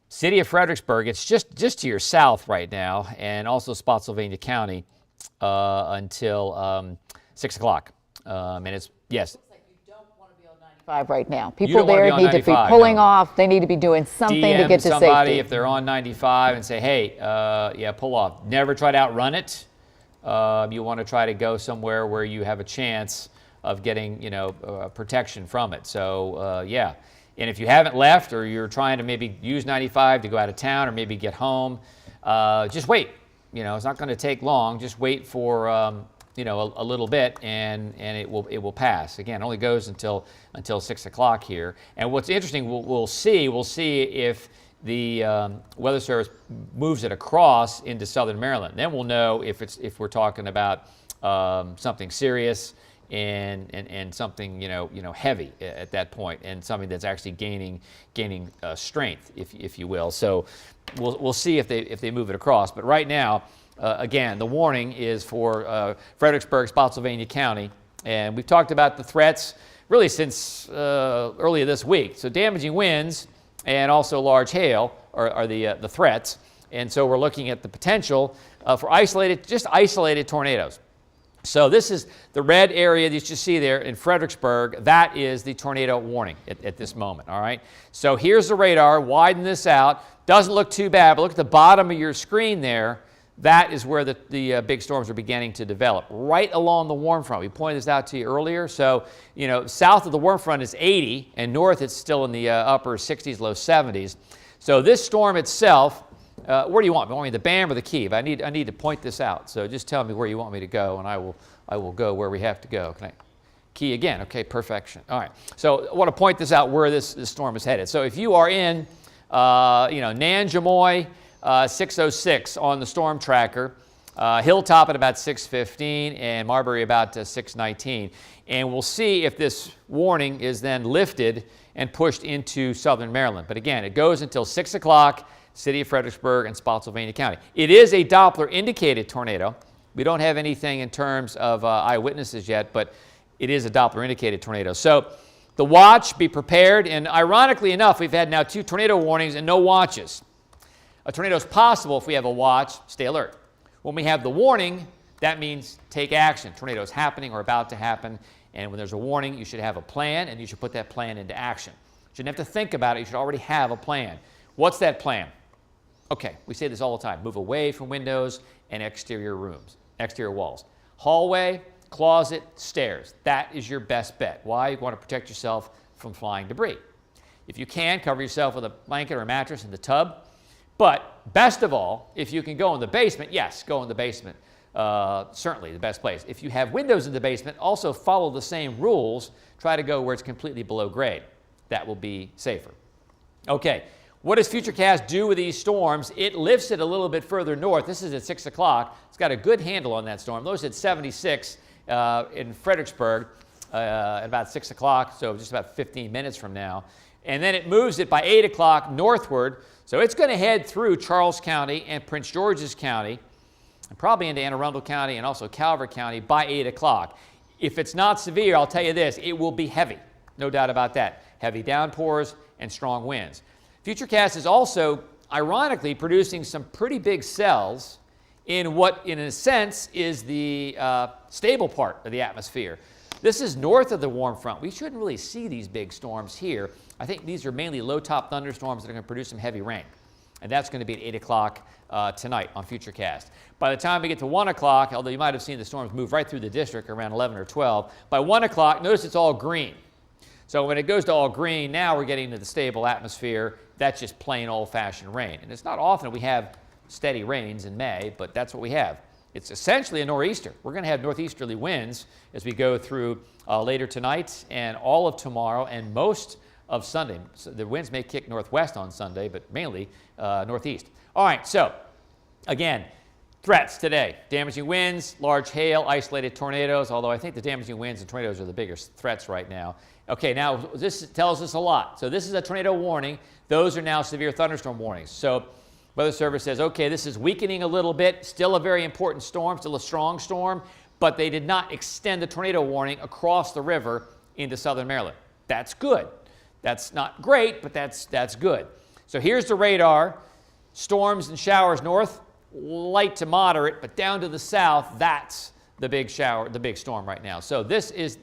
City of Fredericksburg, it's just to your south right now, and also Spotsylvania County until 6 o'clock. And it's, yes. Looks like you don't want to be on 95 right now. You People don't wanna there be on need to be 95, pulling no. off. They need to be doing something to DM get to somebody safety. if they're on 95 and say, hey, yeah, pull off. Never try to outrun it. You want to try to go somewhere where you have a chance of getting, protection from it. So, yeah. And if you haven't left, or you're trying to maybe use 95 to go out of town or maybe get home, just wait. It's not going to take long. Just wait for a little bit, and it will pass. Again, it only goes until 6 o'clock here. And what's interesting, we'll see if the Weather Service moves it across into southern Maryland. Then we'll know if we're talking about something serious and something heavy at that point, and something that's actually gaining strength, if you will. So we'll see if they move it across. But right now, again, the warning is for Fredericksburg, Spotsylvania County, and we've talked about the threats really since earlier this week. So damaging winds and also large hail are the threats, and so we're looking at the potential for isolated tornadoes. So this is the red area that you see there in Fredericksburg. That is the tornado warning at this moment, all right? So here's the radar. Widen this out. Doesn't look too bad, but look at the bottom of your screen there. That is where the big storms are beginning to develop, right along the warm front. We pointed this out to you earlier. So, south of the warm front is 80, and north it's still in the upper 60s, low 70s. So this storm itself, where do you want me? You want me the BAM or the key? I need to point this out. So just tell me where you want me to go, and I will go where we have to go. Can I? Key again. Okay, perfection. All right. So I want to point this out where this storm is headed. So if you are in, Nanjemoy, 606 on the storm tracker, Hilltop at about 615, and Marbury about 619. And we'll see if this warning is then lifted and pushed into southern Maryland. But again, it goes until 6 o'clock. City of Fredericksburg and Spotsylvania County. It is a Doppler indicated tornado. We don't have anything in terms of eyewitnesses yet, but it is a Doppler indicated tornado. So the watch, be prepared, and ironically enough, we've had now 2 tornado warnings and no watches. A tornado is possible if we have a watch. Stay alert. When we have the warning, that means take action. Tornado is happening or about to happen, and when there's a warning, you should have a plan, and you should put that plan into action. You shouldn't have to think about it. You should already have a plan. What's that plan? Okay, we say this all the time. Move away from windows and exterior walls. Hallway, closet, stairs. That is your best bet. Why? You want to protect yourself from flying debris. If you can, cover yourself with a blanket or a mattress in the tub. But best of all, if you can go in the basement, yes, go in the basement. Certainly the best place. If you have windows in the basement, also follow the same rules. Try to go where it's completely below grade. That will be safer. Okay. What does Futurecast do with these storms? It lifts it a little bit further north. This is at 6 o'clock. It's got a good handle on that storm. Those at 76 in Fredericksburg at about 6 o'clock, so just about 15 minutes from now. And then it moves it by 8 o'clock northward. So it's going to head through Charles County and Prince George's County, and probably into Anne Arundel County and also Calvert County by 8 o'clock. If it's not severe, I'll tell you this, it will be heavy. No doubt about that. Heavy downpours and strong winds. Futurecast is also, ironically, producing some pretty big cells in what, in a sense, is the stable part of the atmosphere. This is north of the warm front. We shouldn't really see these big storms here. I think these are mainly low-top thunderstorms that are going to produce some heavy rain. And that's going to be at 8 o'clock tonight on Futurecast. By the time we get to 1 o'clock, although you might have seen the storms move right through the district around 11 or 12, by 1 o'clock, notice it's all green. So when it goes to all green, now we're getting to the stable atmosphere. That's just plain old-fashioned rain. And it's not often we have steady rains in May, but that's what we have. It's essentially a nor'easter. We're going to have northeasterly winds as we go through later tonight and all of tomorrow and most of Sunday. So the winds may kick northwest on Sunday, but mainly northeast. All right, so again, threats today. Damaging winds, large hail, isolated tornadoes, although I think the damaging winds and tornadoes are the biggest threats right now. Okay, now this tells us a lot. So this is a tornado warning. Those are now severe thunderstorm warnings. So Weather Service says, okay, this is weakening a little bit, still a very important storm, still a strong storm, but they did not extend the tornado warning across the river into southern Maryland. That's good. That's not great, but that's good. So here's the radar. Storms and showers north, light to moderate, but down to the south, that's the big shower, the big storm right now. So this is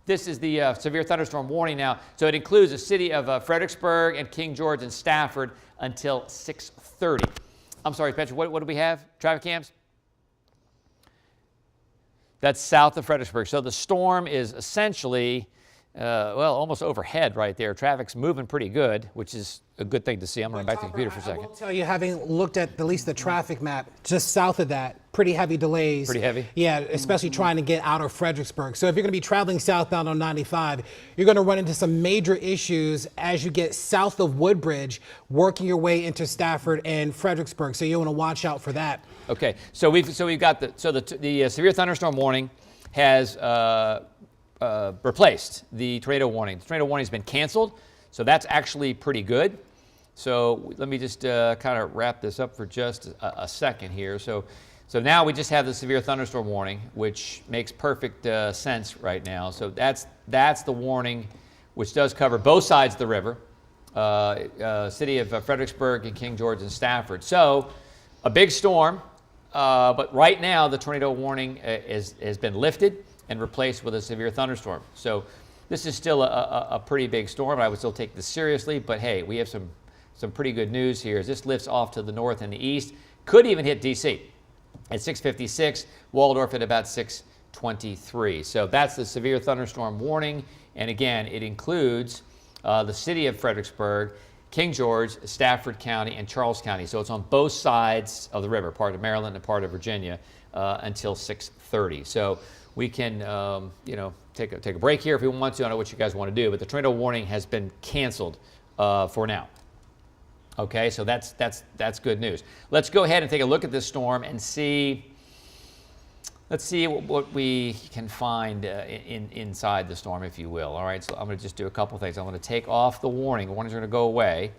the severe thunderstorm warning now. So it includes the city of Fredericksburg and King George and Stafford until 6:30. I'm sorry, Patrick, what do we have? Traffic cams? That's south of Fredericksburg. So the storm is essentially, well, almost overhead right there. Traffic's moving pretty good, which is a good thing to see. I'm going back to the computer for a second. I will tell you, having looked at least the traffic map, just south of that, pretty heavy delays. Pretty heavy? Yeah, especially trying to get out of Fredericksburg. So if you're going to be traveling southbound on 95, you're going to run into some major issues as you get south of Woodbridge, working your way into Stafford and Fredericksburg. So you want to watch out for that. Okay, so we've got the severe thunderstorm warning has replaced the tornado warning. The tornado warning has been canceled, so that's actually pretty good. So let me just kind of wrap this up for just a second here. So now we just have the severe thunderstorm warning, which makes perfect sense right now. So that's the warning, which does cover both sides of the river, city of Fredericksburg and King George and Stafford. So a big storm, but right now the tornado warning has been lifted and replaced with a severe thunderstorm. So this is still a pretty big storm. I would still take this seriously, but hey, we have some pretty good news here as this lifts off to the north and the east. Could even hit D.C. at 6:56, Waldorf at about 6:23. So that's the severe thunderstorm warning. And again, it includes the city of Fredericksburg, King George, Stafford County, and Charles County. So it's on both sides of the river, part of Maryland and part of Virginia, until 6:30. So we can, take a break here if we want to. I don't know what you guys want to do, but the tornado warning has been canceled for now. Okay, so that's good news. Let's go ahead and take a look at this storm and see. Let's see what we can find inside the storm, if you will. All right, so I'm going to just do a couple things. I'm going to take off the warning. The warnings are going to go away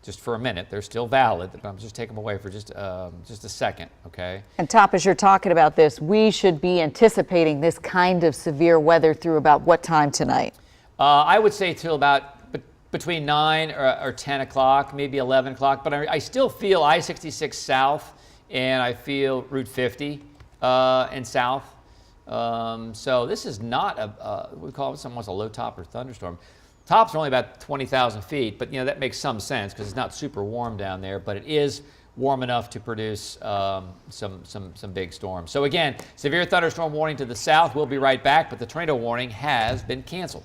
just for a minute. They're still valid, but I'm just taking them away for just a second, okay? And Top, as you're talking about this, we should be anticipating this kind of severe weather through about what time tonight? I would say till about between 9 or 10 o'clock, maybe 11 o'clock, but I still feel I-66 south, and I feel Route 50 and south. So this is not we call it almost a low top or thunderstorm. Tops are only about 20,000 feet, but that makes some sense because it's not super warm down there, but it is warm enough to produce some big storms. So again, severe thunderstorm warning to the south. We'll be right back, but the tornado warning has been canceled.